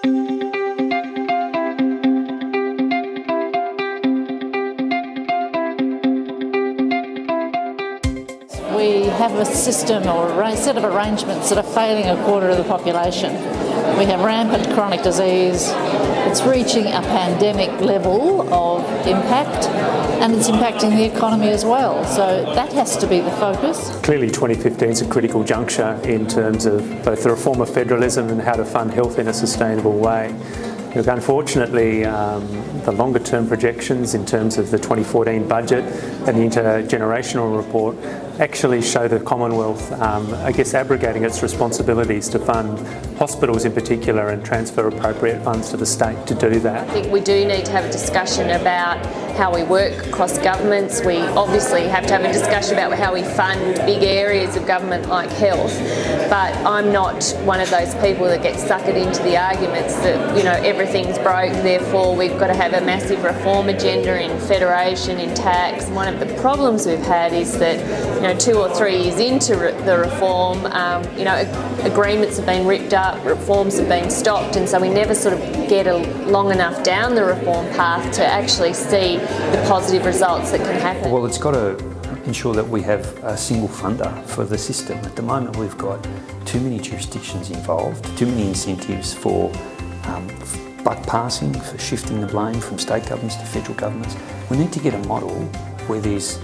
We have a system or a set of arrangements that are failing a quarter of the population. We have rampant chronic disease. It's reaching a pandemic level of impact, and it's impacting the economy as well. So that has to be the focus. Clearly 2015 is a critical juncture in terms of both the reform of federalism and how to fund health in a sustainable way. Look, unfortunately, the longer term projections in terms of the 2014 budget and the intergenerational report actually show the Commonwealth, abrogating its responsibilities to fund hospitals in particular and transfer appropriate funds to the state to do that. I think we do need to have a discussion about how we work across governments. We obviously have to have a discussion about how we fund big areas of government like health, but I'm not one of those people that get suckered into the arguments that, everything's broke, therefore we've got to have a massive reform agenda in federation, in tax. One of the problems we've had is that 2 or 3 years into the reform, agreements have been ripped up, reforms have been stopped, and so we never sort of get long enough down the reform path to actually see the positive results that can happen. Well, it's got to ensure that we have a single funder for the system. At the moment, we've got too many jurisdictions involved, too many incentives for buck passing, for shifting the blame from state governments to federal governments. We need to get a model where there's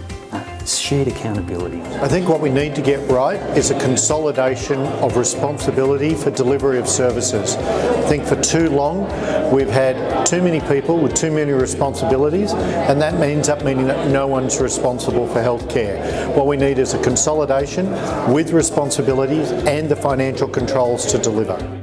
shared accountability. I think what we need to get right is a consolidation of responsibility for delivery of services. I think for too long we've had too many people with too many responsibilities, and that ends up meaning that no one's responsible for healthcare. What we need is a consolidation with responsibilities and the financial controls to deliver.